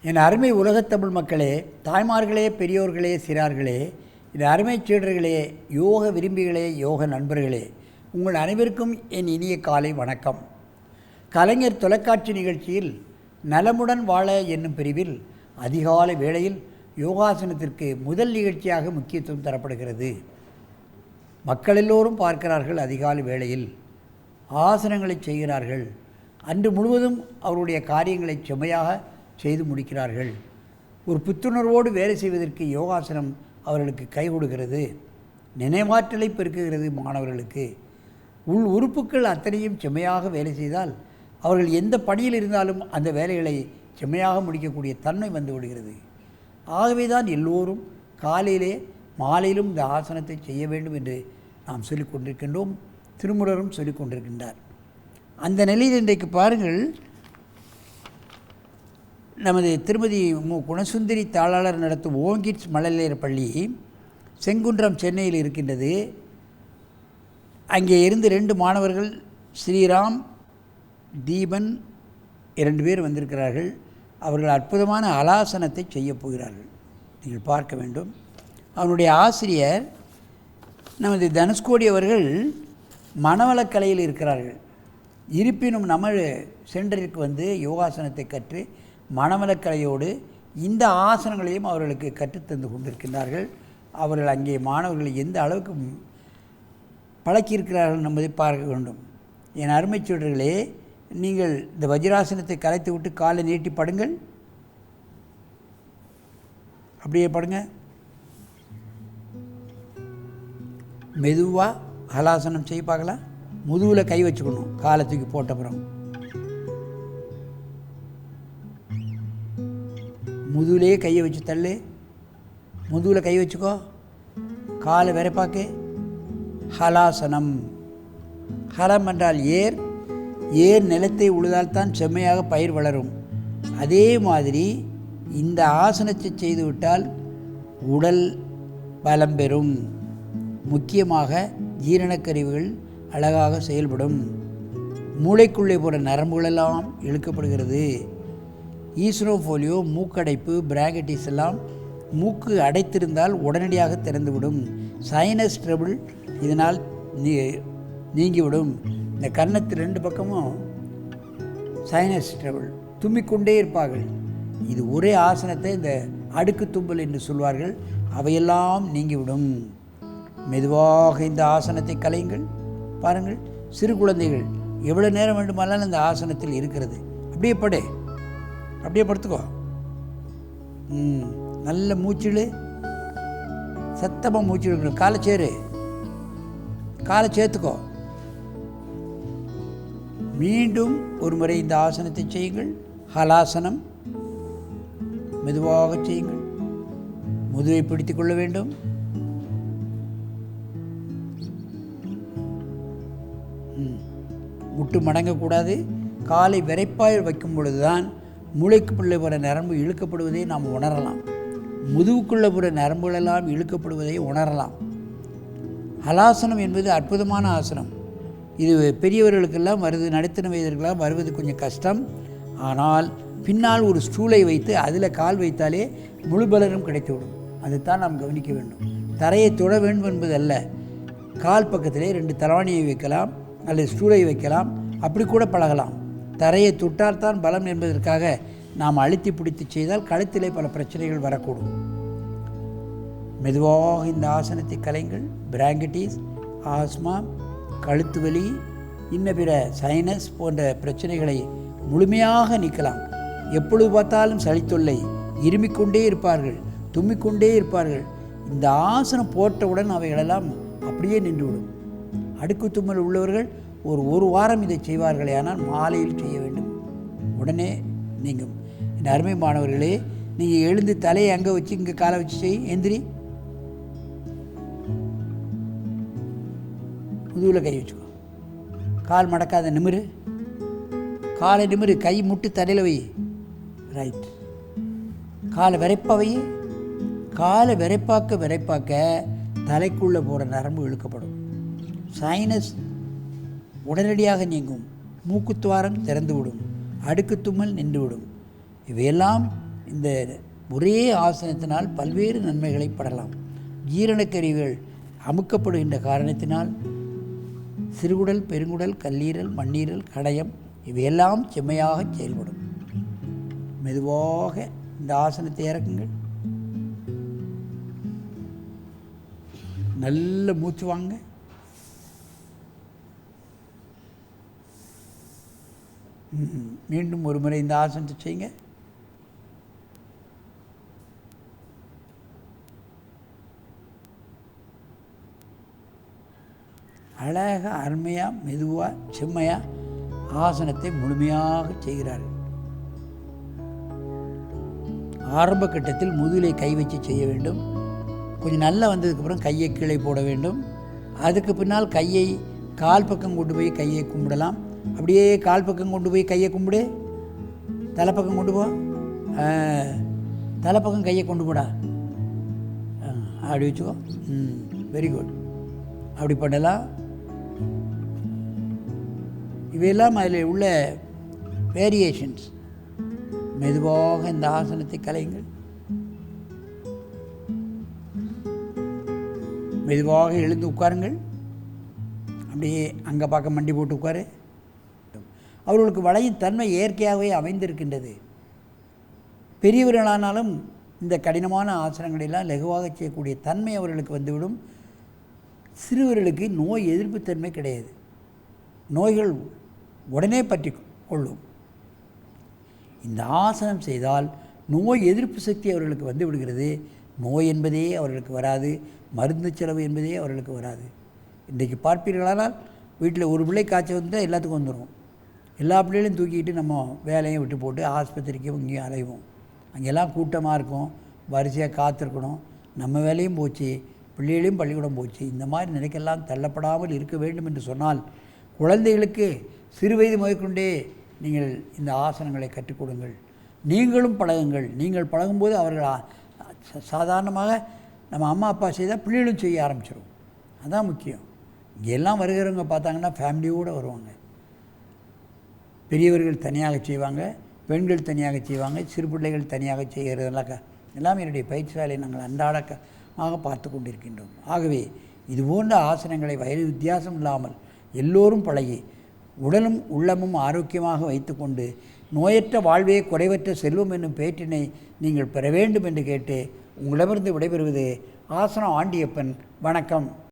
என் அருமை உலகத்தமிழ் மக்களே, தாய்மார்களே, பெரியோர்களே, சிறார்களே, என் அருமை சீடர்களே, யோக விரும்பிகளே, யோக நண்பர்களே, உங்கள் அனைவருக்கும் என் இனிய காலை வணக்கம். கலைஞர் தொலைக்காட்சி நிகழ்ச்சியில் நலமுடன் வாழ என்னும் பிரிவில் அதிகாலை வேளையில் யோகாசனத்திற்கு முதல் நிகழ்ச்சியாக முக்கியத்துவம் தரப்படுகிறது. மக்கள் எல்லோரும் பார்க்கிறார்கள். அதிகாலை வேளையில் ஆசனங்களை செய்கிறார்கள். அன்று முழுவதும் அவருடைய காரியங்களை செம்மையாக செய்து முடிக்கிறார்கள். ஒரு புத்துணர்வோடு வேலை செய்வதற்கு யோகாசனம் அவர்களுக்கு கை கொடுக்கிறது. நினைவாற்றலை பெருக்குகிறது. மாணவர்களுக்கு உள் உறுப்புகள் அத்தனையும் செம்மையாக வேலை செய்தால் அவர்கள் எந்த பணியில் இருந்தாலும் அந்த வேலைகளை செம்மையாக முடிக்கக்கூடிய தன்மை வந்து விடுகிறது. ஆகவே தான் எல்லோரும் காலையிலே மாலையிலும் இந்த ஆசனத்தை செய்ய வேண்டும் என்று நாம் சொல்லிக் கொண்டிருக்கின்றோம். திருமூலரும் சொல்லிக் கொண்டிருக்கின்றார். அந்த நிலையில் இன்றைக்கு பாருங்கள், நமது திருமதி மு. குணசுந்தரி தாளாளர் நடத்தும் ஓங்கிட்ஸ் மழலையர் பள்ளி செங்குன்றம் சென்னையில் இருக்கின்றது. அங்கே இருந்து 2 மாணவர்கள், ஸ்ரீராம், தீபன், 2 பேர் வந்திருக்கிறார்கள். அவர்கள் அற்புதமான அலாசனத்தை செய்யப் போகிறார்கள். நீங்கள் பார்க்க வேண்டும். அவனுடைய ஆசிரியர் நமது தனுஷ்கோடி அவர்கள் மனவளக்கலையில் இருக்கிறார்கள். இருப்பினும் நம்ம சென்டருக்கு வந்து யோகாசனத்தை கற்று மனவளக்கலையோடு இந்த ஆசனங்களையும் அவர்களுக்கு கற்றுத்தந்து கொண்டிருக்கின்றார்கள். அவர்கள் அங்கே மாணவர்களை எந்த அளவுக்கு பழக்கியிருக்கிறார்கள் என்பதை பார்க்க வேண்டும். என் அருமை சீடர்களே, நீங்கள் இந்த வஜ்ராசனத்தை கலைத்து விட்டு காலை நீட்டி படுங்கள். அப்படியே படுங்க. மெதுவாக ஹலாசனம் செய்ய பார்க்கலாம். முதுகில் கை வச்சுக்கணும். காலை தூக்கி போட்டப்புறம் முதுகிலே கையை வச்சு தள்ளு. முதுகில் கை வச்சுக்கோ. காலை விரைப்பாக்கு. ஹலாசனம். ஹலம் என்றால் ஏர். ஏர் நிலத்தை உழுதால்தான் செம்மையாக பயிர் வளரும். அதே மாதிரி இந்த ஆசனத்தை செய்துவிட்டால் உடல் பலம் பெறும். முக்கியமாக ஜீரணக்கருவிகள் அழகாக செயல்படும். மூளைக்குள்ளே போகிற நரம்புகளெல்லாம் இழுக்கப்படுகிறது. ஈஸ்னோஃபோலியோ, மூக்கடைப்பு, பிராங்கடிஸ் எல்லாம் மூக்கு அடைத்திருந்தால் உடனடியாக திறந்துவிடும். சைனஸ் ட்ரபிள் இதனால் நீங்கிவிடும். இந்த கன்னத்து 2 பக்கமும் சைனஸ் ட்ரபிள் தும்மிக்கொண்டே இருப்பார்கள். இது ஒரே ஆசனத்தை இந்த அடுக்கு தும்பல் என்று சொல்வார்கள். அவையெல்லாம் நீங்கிவிடும். மெதுவாக இந்த ஆசனத்தை கலையுங்கள். பாருங்கள், சிறு குழந்தைகள் எவ்வளோ நேரம் வேண்டுமானாலும் இந்த ஆசனத்தில் இருக்கிறது. அப்படியே படு. அப்படியே படுத்துக்கோ. நல்ல மூச்சிடு. சத்தமாக மூச்சு எடுக்கணும். காலை சேரு. காலை சேர்த்துக்கோ. மீண்டும் ஒரு முறை இந்த ஆசனத்தை செய்யுங்கள். ஹலாசனம். மெதுவாக செய்யுங்கள். முதுகை பிடித்து கொள்ள வேண்டும். முட்டு மடங்கக்கூடாது. காலை விரைப்பாய் வைக்கும் பொழுது தான் மூளைக்குள்ளே போகிற நரம்பு இழுக்கப்படுவதை நாம் உணரலாம். முதுகுக்குள்ளே போகிற நரம்புகளெல்லாம் இழுக்கப்படுவதை உணரலாம். ஹலாசனம் என்பது அற்புதமான ஆசனம். இது பெரியவர்களுக்கெல்லாம் வருது, நடுத்தர வயதிற்கெல்லாம் வருவது கொஞ்சம் கஷ்டம். ஆனால் பின்னால் ஒரு ஸ்டூலை வைத்து அதில் கால் வைத்தாலே முழு பலரும் கிடைத்துவிடும். அதுதான் நாம் கவனிக்க வேண்டும். தரையை தொட வேண்டும் என்பதல்ல. கால் பக்கத்திலே 2 தலவாணியை வைக்கலாம் அல்லது ஸ்டூலை வைக்கலாம். அப்படி கூட பழகலாம். தரையை தொட்டால்தான் பலம் என்பதற்காக நாம் அழுத்தி பிடித்து செய்தால் கழுத்திலே பல பிரச்சனைகள் வரக்கூடும். மெதுவாக இந்த ஆசனத்தை கலைங்கள். பிராங்கடிஸ், ஆஸ்மா, கழுத்து வலி, இன்ன பிற சைனஸ் போன்ற பிரச்சனைகளை முழுமையாக நீக்கலாம். எப்பொழுது பார்த்தாலும் சளித்தொல்லை, இருமிக்கொண்டே இருப்பார்கள், தும்மிக்கொண்டே இருப்பார்கள். இந்த ஆசனம் போட்டவுடன் அவைகளெல்லாம் அப்படியே நின்றுவிடும். அடுக்கு தும்மல் உள்ளவர்கள் ஒரு வாரம் இதை செய்வார்களே, ஆனால் மாலையில் செய்ய வேண்டும். உடனே நீங்கும். என் அருமை மாணவர்களே, நீங்கள் எழுந்து தலையை அங்கே வச்சு இங்கே காலை வச்சு செய். எந்திரி. முதுகில் கை வச்சுக்கோ. கால் மடக்காத. நிமிரு. காலை நிமிரு. கை முட்டு தரையில் வை. ரைட். காலை விரைப்பா வை. காலை விரைப்பாக்க தலைக்குள்ளே போகிற நரம்பு இழுக்கப்படும். சைனஸ் உடனடியாக நீங்கும். மூக்குத்துவாரம் திறந்துவிடும். அடுக்கு தும்மல் நின்றுவிடும். இவையெல்லாம் இந்த ஒரே ஆசனத்தினால் பல்வேறு நன்மைகளை படலாம். ஜீரணக்கருவிகள் அமுக்கப்படுகின்ற காரணத்தினால் சிறுகுடல், பெருங்குடல், கல்லீரல், மண்ணீரல், கணையம் இவையெல்லாம் செம்மையாக செயல்படும். மெதுவாக இந்த ஆசனத்தை இறக்குங்கள். நல்ல மூச்சு வாங்க. மீண்டும் ஒரு முறை இந்த ஆசனத்தை செய்யுங்க. அழகாக, அருமையாக, மெதுவாக, செம்மையாக ஆசனத்தை முழுமையாக செய்கிறார்கள். ஆரம்ப கட்டத்தில் முதுகிலே கை வச்சு செய்ய வேண்டும். கொஞ்சம் நல்லா வந்ததுக்கப்புறம் கையை கீழே போட வேண்டும். அதுக்கு பின்னால் கையை கால் பக்கம் கொண்டு போய் கையை கும்பிடலாம். அப்படியே கால் பக்கம் கொண்டு போய் கையை கும்பிடு. தலைப்பக்கம் கொண்டு போ. தலைப்பக்கம் கையை கொண்டு போடா. அப்படி வச்சுக்கோ. Very good. அப்படி பண்ணலாம். இவையெல்லாம் அதில் உள்ள வேரியேஷன்ஸ். மெதுவாக இந்த ஆசனத்தை கலையுங்கள். மெதுவாக எழுந்து உட்காருங்கள். அப்படியே அங்கே பார்க்க மண்டி போட்டு உட்காரு. அவர்களுக்கு வளையும் தன்மை இயற்கையாகவே அமைந்திருக்கின்றது. பெரியவர்களானாலும் இந்த கடினமான ஆசனங்களெல்லாம் லகுவாக செய்யக்கூடிய தன்மை அவர்களுக்கு வந்துவிடும். சிறுவர்களுக்கு நோய் எதிர்ப்பு தன்மை கிடையாது. நோய்கள் உடனே பற்றி கொள்ளும். இந்த ஆசனம் செய்தால் நோய் எதிர்ப்பு சக்தி அவர்களுக்கு வந்து விடுகிறது. நோய் என்பதே அவர்களுக்கு வராது. மருந்து செலவு என்பதே அவர்களுக்கு வராது. இன்றைக்கு பார்ப்பீர்களானால் வீட்டில் ஒரு பிள்ளை காய்ச்சல் வந்தால் எல்லாத்துக்கும் வந்துடும். எல்லா பிள்ளைகளையும் தூக்கிட்டு நம்ம வேலையும் விட்டு போட்டு ஆஸ்பத்திரிக்கும் இங்கேயும் அலைவோம். அங்கெல்லாம் கூட்டமாக இருக்கும். வரிசையாக காத்திருக்கணும். நம்ம வேலையும் போச்சு, பிள்ளைகளையும் பள்ளிக்கூடம் போச்சு. இந்த மாதிரி நிலைக்கெல்லாம் தள்ளப்படாமல் இருக்க வேண்டும் என்று சொன்னால் குழந்தைகளுக்கு சிறு வயது முதற்கொண்டே நீங்கள் இந்த ஆசனங்களை கற்றுக் கொடுங்கள். நீங்களும் பழகுங்கள். நீங்கள் பழகும்போது அவர்கள் சாதாரணமாக நம்ம அம்மா அப்பா செய்தால் பிள்ளைகளும் செய்ய ஆரம்பிச்சிடும். அதுதான் முக்கியம். இங்கெல்லாம் வருகிறவங்க பார்த்தாங்கன்னா ஃபேமிலியோடு வருவாங்க. பெரியவர்கள் தனியாக செய்வாங்க, பெண்கள் தனியாக செய்வாங்க, சிறு பிள்ளைகள் தனியாக செய்கிறதெல்லாம் எல்லாம் என்னுடைய பயிற்சியாலை நாங்கள் அன்றாடமாக பார்த்து கொண்டிருக்கின்றோம். ஆகவே இது போன்ற ஆசனங்களை வயது வித்தியாசம் இல்லாமல் எல்லோரும் பழகி உடலும் உள்ளமும் ஆரோக்கியமாக வைத்துக்கொண்டு நோயற்ற வாழ்வே குறைவற்ற செல்வம் என்னும் பேற்றினை நீங்கள் பெற வேண்டும் என்று கேட்டு உங்களிடமிருந்து விடைபெறுவது ஆசனம் ஆண்டியப்பன். வணக்கம்.